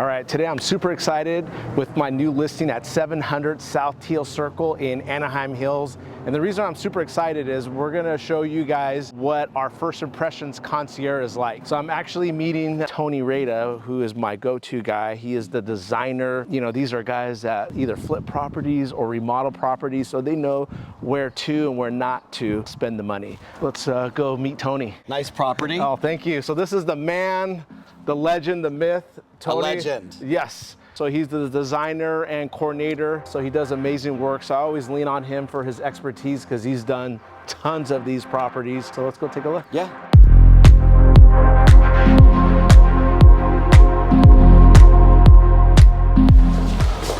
All right, today I'm super excited with my new listing at 700 South Teal Circle in Anaheim Hills. And the reason I'm super excited is we're gonna show you guys what our First Impressions Concierge is like. So I'm actually meeting Tony Rada, who is my go-to guy. He is the designer. You know, these are guys that either flip properties or remodel properties, so they know where to and where not to spend the money. Let's go meet Tony. Nice property. Oh, thank you. So this is the man, the legend, the myth, Tony. A legend. Yes. So he's the designer and coordinator, so he does amazing work. So I always lean on him for his expertise because he's done tons of these properties. So let's go take a look. Yeah.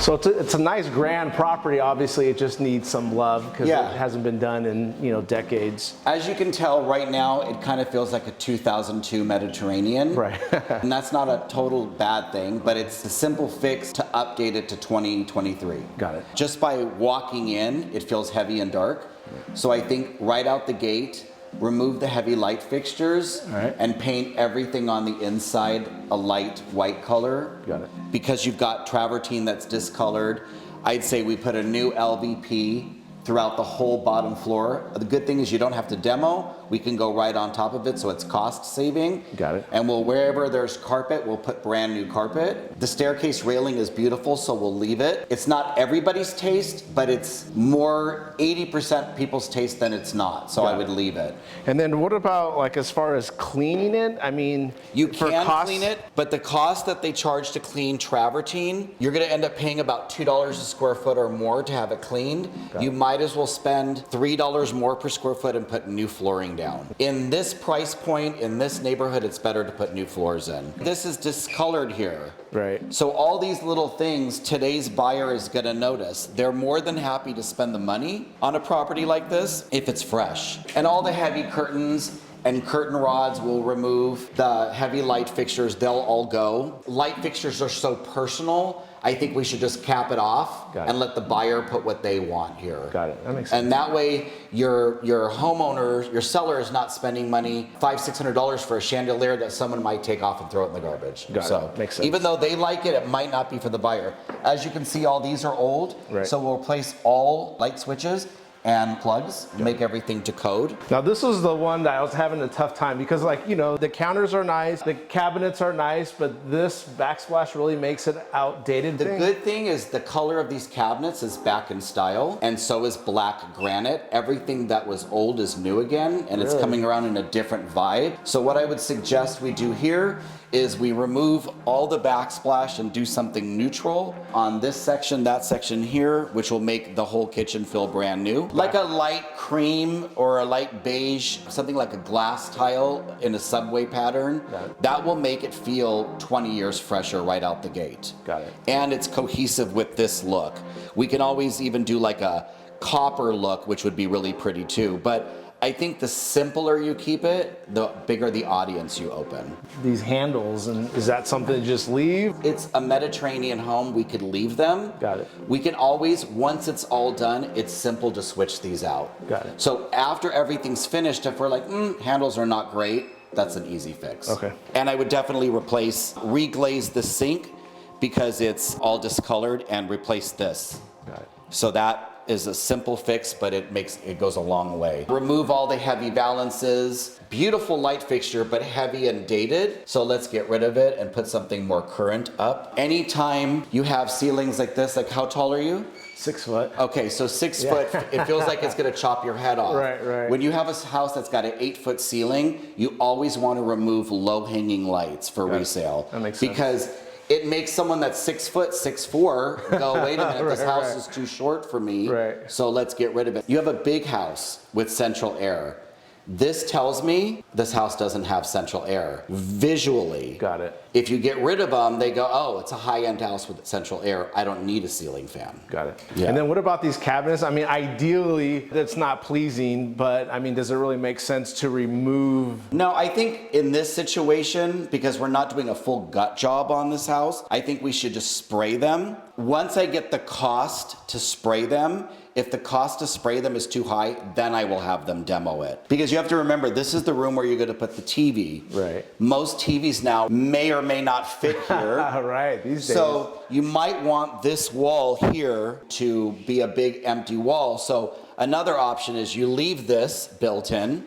So it's a nice grand property. Obviously, it just needs some love because it hasn't been done in decades. As you can tell right now, it kind of feels like a 2002 Mediterranean. Right. And that's not a total bad thing, but it's a simple fix to update it to 2023. Got it. Just by walking in, it feels heavy and dark. So I think right out the gate, remove the heavy light fixtures and paint everything on the inside a light white color. Got it. Because you've got travertine that's discolored, I'd say we put a new LVP throughout the whole bottom floor. The good thing is you don't have to demo. We can go right on top of it, so it's cost saving. Got it. And wherever there's carpet, we'll put brand new carpet. The staircase railing is beautiful, so we'll leave it. It's not everybody's taste, but it's more 80% people's taste than it's not, so I would leave it. And then what about like as far as cleaning it? I mean, you can clean it, but the cost that they charge to clean travertine, you're gonna end up paying about $2 a square foot or more to have it cleaned. You might as well spend $3 more per square foot and put new flooring down. In this price point, in this neighborhood, it's better to put new floors in. This is discolored here. Right. So all these little things today's buyer is gonna notice. They're more than happy to spend the money on a property like this if it's fresh. And all the heavy curtains and curtain rods will remove. The heavy light fixtures, they'll all go. Light fixtures are so personal, I think we should just cap it off and let the buyer put what they want here. Got it, that makes sense. And that way your homeowner, your seller is not spending money, $500-600 for a chandelier that someone might take off and throw it in the garbage. Got it, makes sense. Even though they like it, it might not be for the buyer. As you can see, all these are old, so we'll replace all light switches and plugs, make everything to code. Now this was the one that I was having a tough time because the counters are nice, the cabinets are nice, but this backsplash really makes it outdated. The good thing is the color of these cabinets is back in style, and so is black granite. Everything that was old is new again, and it's coming around in a different vibe. So what I would suggest we do here is we remove all the backsplash and do something neutral on this section, that section here, which will make the whole kitchen feel brand new. Like a light cream or a light beige, something like a glass tile in a subway pattern. That will make it feel 20 years fresher right out the gate. Got it. And it's cohesive with this look. We can always even do like a copper look, which would be really pretty too. But I think the simpler you keep it, the bigger the audience you open. These handles, and is that something to just leave? It's a Mediterranean home, we could leave them. Got it. We can always, once it's all done, it's simple to switch these out. Got it. So after everything's finished, if we're like, handles are not great, that's an easy fix. Okay. And I would definitely reglaze the sink because it's all discolored, and replace this. Got it. So that is a simple fix, but it goes a long way. Remove all the heavy valances. Beautiful light fixture, but heavy and dated. So let's get rid of it and put something more current up. Anytime you have ceilings like this, like how tall are you? 6 foot. Okay, so 6 foot, it feels like it's gonna chop your head off. Right. When you have a house that's got an 8-foot ceiling, you always wanna remove low-hanging lights for resale. That makes sense. Because it makes someone that's 6 foot, 6'4", go, wait a minute, this house is too short for me, so let's get rid of it. You have a big house with central air. This tells me this house doesn't have central air. Visually. Got it. If you get rid of them, they go, oh, it's a high-end house with central air. I don't need a ceiling fan. Got it. Yeah. And then what about these cabinets? I mean, ideally, that's not pleasing, but I mean, does it really make sense to remove? No, I think in this situation, because we're not doing a full gut job on this house, I think we should just spray them. Once I get the cost to spray them, if the cost to spray them is too high, then I will have them demo it. Because you have to remember, this is the room where you're gonna put the TV. Right. Most TVs now may or or may not fit here. Right, these days. So you might want this wall here to be a big empty wall. So another option is you leave this built in,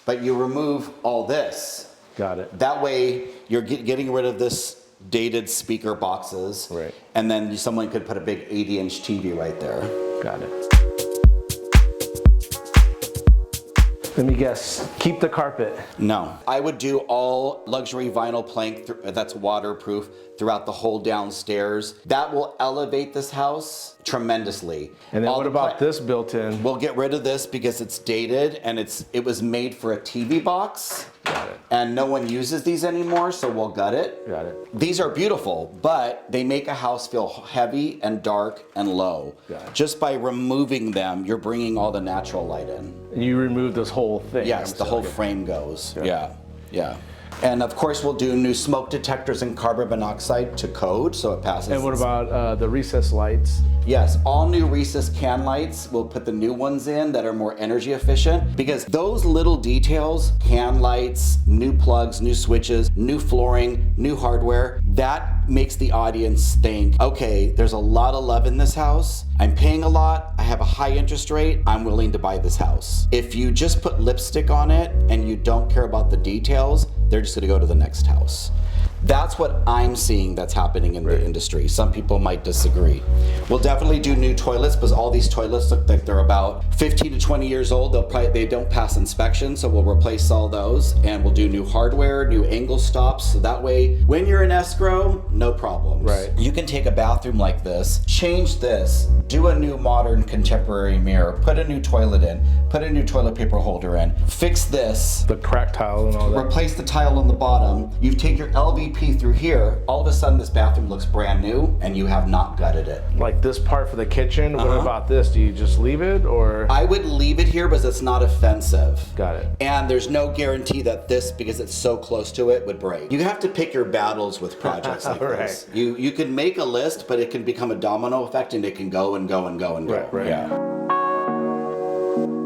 but you remove all this. Got it. That way you're getting rid of this dated speaker boxes. Right. And then someone could put a big 80-inch TV right there. Got it. Let me guess, keep the carpet. No. I would do all luxury vinyl plank that's waterproof throughout the whole downstairs. That will elevate this house tremendously. And then what about this built in? We'll get rid of this because it's dated and it was made for a TV box. Got it. And no one uses these anymore, so we'll gut it. Got it. These are beautiful, but they make a house feel heavy and dark and low. Got it. Just by removing them, you're bringing all the natural light in. And you remove this whole thing? Yes, the whole frame goes. Yeah. Yeah. And of course, we'll do new smoke detectors and carbon monoxide to code, so it passes. And what about the recessed lights? Yes, all new recessed can lights. We'll put the new ones in that are more energy efficient, because those little details, can lights, new plugs, new switches, new flooring, new hardware, that makes the audience think, okay, there's a lot of love in this house. I'm paying a lot, I have a high interest rate, I'm willing to buy this house. If you just put lipstick on it and you don't care about the details, they're just gonna go to the next house. That's what I'm seeing that's happening in the industry. Some people might disagree. We'll definitely do new toilets, because all these toilets look like they're about 15 to 20 years old. They don't pass inspection, so we'll replace all those. And we'll do new hardware, new angle stops, so that way when you're in escrow, no problems. Right. You can take a bathroom like this, change this, do a new modern contemporary mirror, put a new toilet in, put a new toilet paper holder in, fix this, The crack tile and all that? replace the tile on the bottom, you take your LVP through here, all of a sudden this bathroom looks brand new and you have not gutted it. Like this part for the kitchen, what about this? Do you just leave it or? I would leave it here because it's not offensive. Got it. And there's no guarantee that this, because it's so close to it, would break. You have to pick your battles with projects like this. You can make a list, but it can become a domino effect and it can go and go and go and go. Right. Yeah.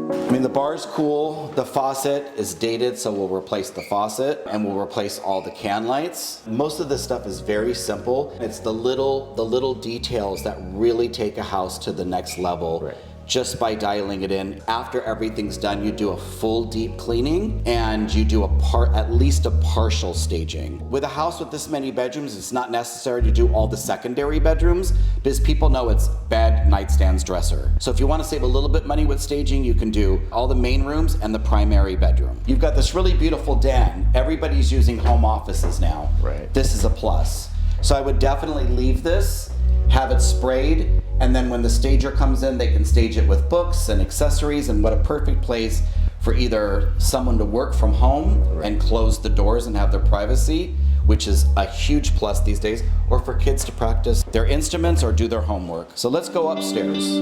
I mean, the bar's cool. The faucet is dated, so we'll replace the faucet and we'll replace all the can lights. Most of this stuff is very simple. It's the little details that really take a house to the next level. Right. Just by dialing it in. After everything's done, you do a full deep cleaning and you do at least a partial staging. With a house with this many bedrooms, it's not necessary to do all the secondary bedrooms because people know it's bed, nightstands, dresser. So if you want to save a little bit money with staging, you can do all the main rooms and the primary bedroom. You've got this really beautiful den. Everybody's using home offices now. Right. This is a plus. So I would definitely leave this, have it sprayed, and then when the stager comes in, they can stage it with books and accessories. And what a perfect place for either someone to work from home and close the doors and have their privacy, which is a huge plus these days, or for kids to practice their instruments or do their homework. So let's go upstairs.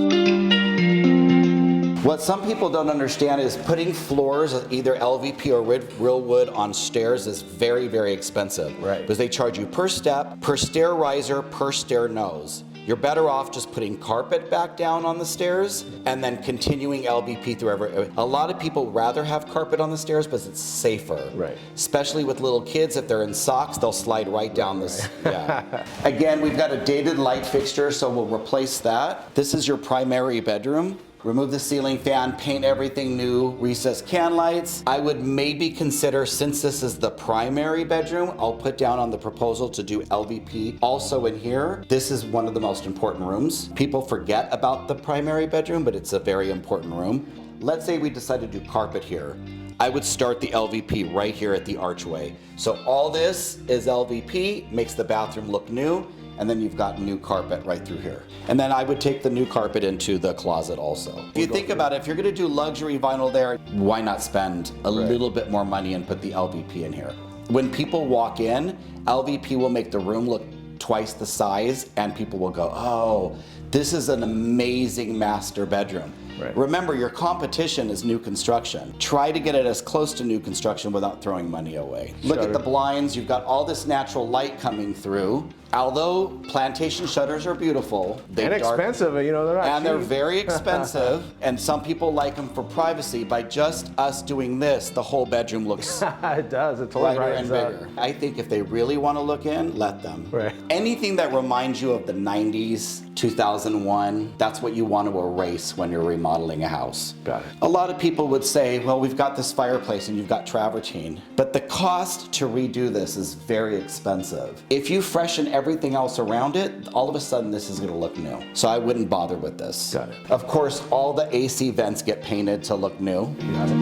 What some people don't understand is putting floors, either LVP or real wood, on stairs is very, very expensive. Right. Because they charge you per step, per stair riser, per stair nose. You're better off just putting carpet back down on the stairs and then continuing LVP through every. A lot of people rather have carpet on the stairs because it's safer. Right. Especially with little kids, if they're in socks, they'll slide right down this. Yeah. Again, we've got a dated light fixture, so we'll replace that. This is your primary bedroom. Remove the ceiling fan, paint everything new, recessed can lights. I would maybe consider, since this is the primary bedroom, I'll put down on the proposal to do LVP also in here. This is one of the most important rooms. People forget about the primary bedroom, but it's a very important room. Let's say we decide to do carpet here. I would start the LVP right here at the archway. So all this is LVP, makes the bathroom look new, and then you've got new carpet right through here. And then I would take the new carpet into the closet also. If you think about it, if you're gonna do luxury vinyl there, why not spend a little bit more money and put the LVP in here? When people walk in, LVP will make the room look twice the size and people will go, oh, This is an amazing master bedroom. Right. Remember, your competition is new construction. Try to get it as close to new construction without throwing money away. Look at the blinds. You've got all this natural light coming through. Although plantation shutters are beautiful, and expensive, you know, they're not and cheap. they're very expensive, and some people like them for privacy. By just us doing this, the whole bedroom looks it does. It totally brighter and brightens bigger. up. I think if they really want to look in, let them. Right. Anything that reminds you of the 90s, 2001, that's what you want to erase when you're remodeling a house. Got it. A lot of people would say, well, we've got this fireplace and you've got travertine, but the cost to redo this is very expensive. If you freshen everything else around it, all of a sudden this is going to look new. So I wouldn't bother with this. Got it. Of course, all the AC vents get painted to look new. Got it.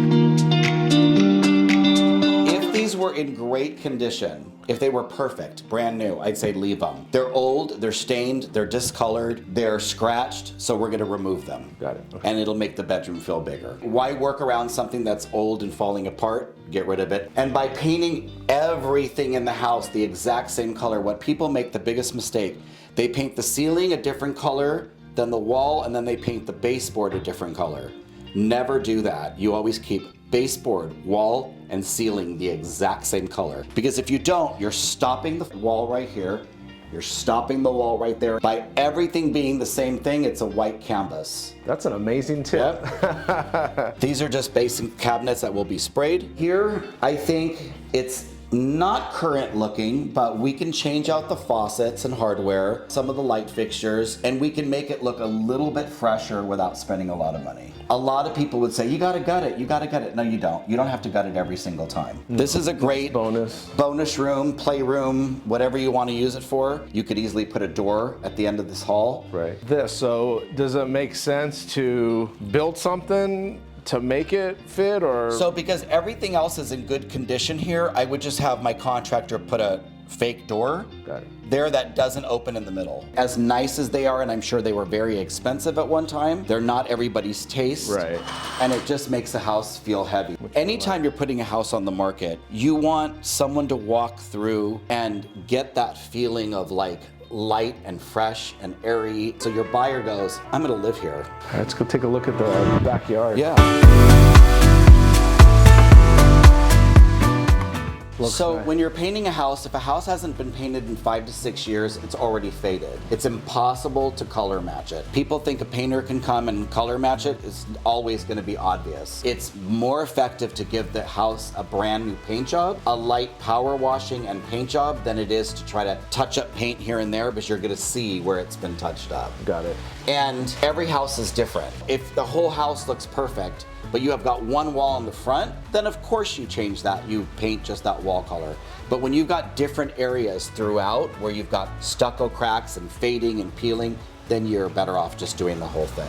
If these were in great condition, if they were perfect, brand new, I'd say leave them. They're old, they're stained, they're discolored, they're scratched, so we're gonna remove them. Got it. Okay. And it'll make the bedroom feel bigger. Why work around something that's old and falling apart? Get rid of it. And by painting everything in the house the exact same color, what people make the biggest mistake, they paint the ceiling a different color than the wall, and then they paint the baseboard a different color. Never do that. You always keep baseboard, wall, and ceiling the exact same color. Because if you don't, you're stopping the wall right here, you're stopping the wall right there. By everything being the same thing, it's a white canvas. That's an amazing tip. Yep. These are just basic cabinets that will be sprayed. Here, I think it's not current looking, but we can change out the faucets and hardware, some of the light fixtures, and we can make it look a little bit fresher without spending a lot of money. A lot of people would say, you gotta gut it, you gotta gut it. No, you don't. You don't have to gut it every single time. This is a great bonus room, playroom, whatever you want to use it for. You could easily put a door at the end of this hall. Right. So does it make sense to build something to make it fit, or? So because everything else is in good condition here, I would just have my contractor put a fake door there that doesn't open in the middle. As nice as they are, and I'm sure they were very expensive at one time, they're not everybody's taste. Right. And it just makes the house feel heavy. Anytime you're putting a house on the market, you want someone to walk through and get that feeling of like light and fresh and airy. So your buyer goes, I'm gonna live here. All right, let's go take a look at the backyard. Yeah. So when you're painting a house, if a house hasn't been painted in 5 to 6 years, it's already faded. It's impossible to color match it. People think a painter can come and color match it. It's always going to be obvious. It's more effective to give the house a brand new paint job, a light power washing and paint job, than it is to try to touch up paint here and there, because you're going to see where it's been touched up. Got it. And every house is different. If the whole house looks perfect, but you have got one wall in the front, then of course you change that. You paint just that wall color. But when you've got different areas throughout where you've got stucco cracks and fading and peeling, then you're better off just doing the whole thing.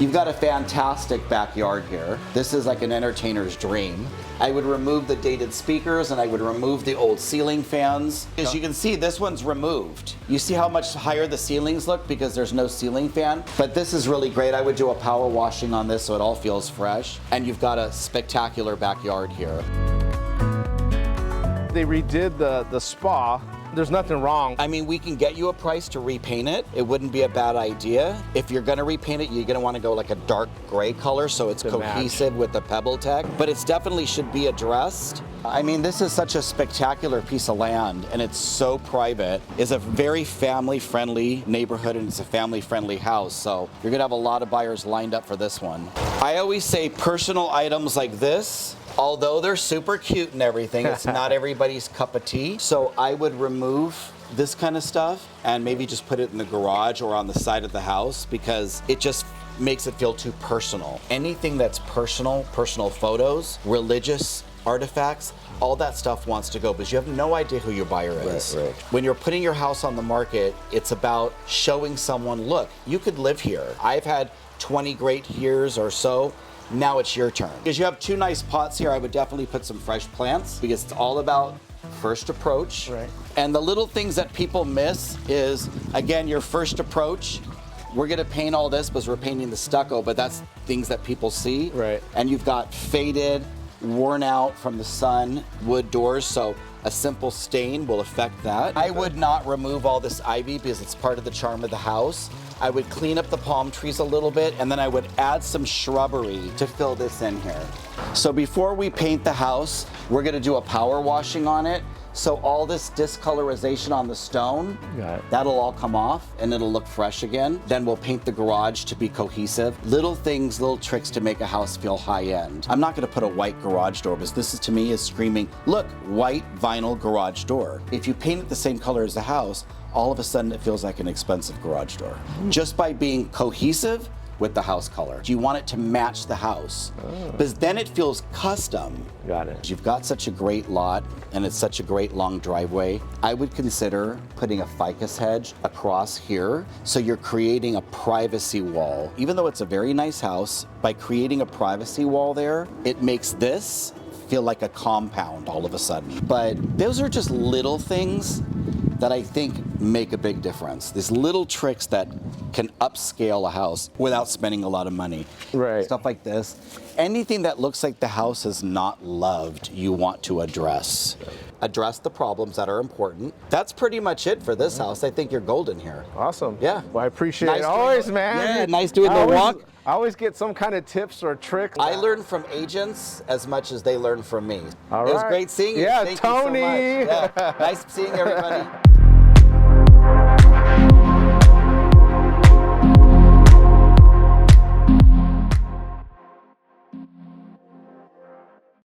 You've got a fantastic backyard here. This is like an entertainer's dream. I would remove the dated speakers and I would remove the old ceiling fans. As you can see, this one's removed. You see how much higher the ceilings look because there's no ceiling fan? But this is really great. I would do a power washing on this so it all feels fresh. And you've got a spectacular backyard here. They redid the spa. There's nothing wrong. I mean, we can get you a price to repaint it. It wouldn't be a bad idea. If you're gonna repaint it, you're gonna wanna go like a dark gray color so it's cohesive with the Pebble Tech, but it definitely should be addressed. I mean, this is such a spectacular piece of land and it's so private. It's a very family-friendly neighborhood and it's a family-friendly house, so you're gonna have a lot of buyers lined up for this one. I always say personal items like this, although they're super cute and everything, it's not everybody's cup of tea. So I would remove this kind of stuff and maybe just put it in the garage or on the side of the house because it just makes it feel too personal. Anything that's personal photos, religious artifacts, all that stuff wants to go because you have no idea who your buyer is. Right. When you're putting your house on the market, it's about showing someone, look, you could live here. I've had 20 great years or so. Now it's your turn. Because you have two nice pots here, I would definitely put some fresh plants because it's all about first approach. Right. And the little things that people miss is, again, your first approach. We're gonna paint all this because we're painting the stucco, but that's things that people see. Right. And you've got faded, worn out from the sun wood doors. So A simple stain will affect that. I would not remove all this ivy because it's part of the charm of the house. I would clean up the palm trees a little bit, and then I would add some shrubbery to fill this in here. So before we paint the house, we're gonna do a power washing on it. So all this discolorization on the stone, that'll all come off and it'll look fresh again. Then we'll paint the garage to be cohesive. Little things, little tricks to make a house feel high end. I'm not gonna put a white garage door because this is, to me, is screaming, look, white vinyl garage door. If you paint it the same color as the house, all of a sudden it feels like an expensive garage door. Just by being cohesive with the house color. You want it to match the house, because then it feels custom. Got it. You've got such a great lot and it's such a great long driveway. I would consider putting a ficus hedge across here so you're creating a privacy wall. Even though it's a very nice house, by creating a privacy wall there, it makes this feel like a compound all of a sudden. But those are just little things that I think make a big difference. These little tricks that can upscale a house without spending a lot of money. Right. Stuff like this. Anything that looks like the house is not loved, you want to address. Address the problems that are important. That's pretty much it for this house. I think you're golden here. Awesome. Yeah. Well, I appreciate Nice it always, doing- man. Yeah, nice doing the walk. I always get some kind of tips or tricks. I learn from agents as much as they learn from me. All It was right. great seeing you. Yeah, Thank Tony. you so much. Yeah. Nice seeing everybody.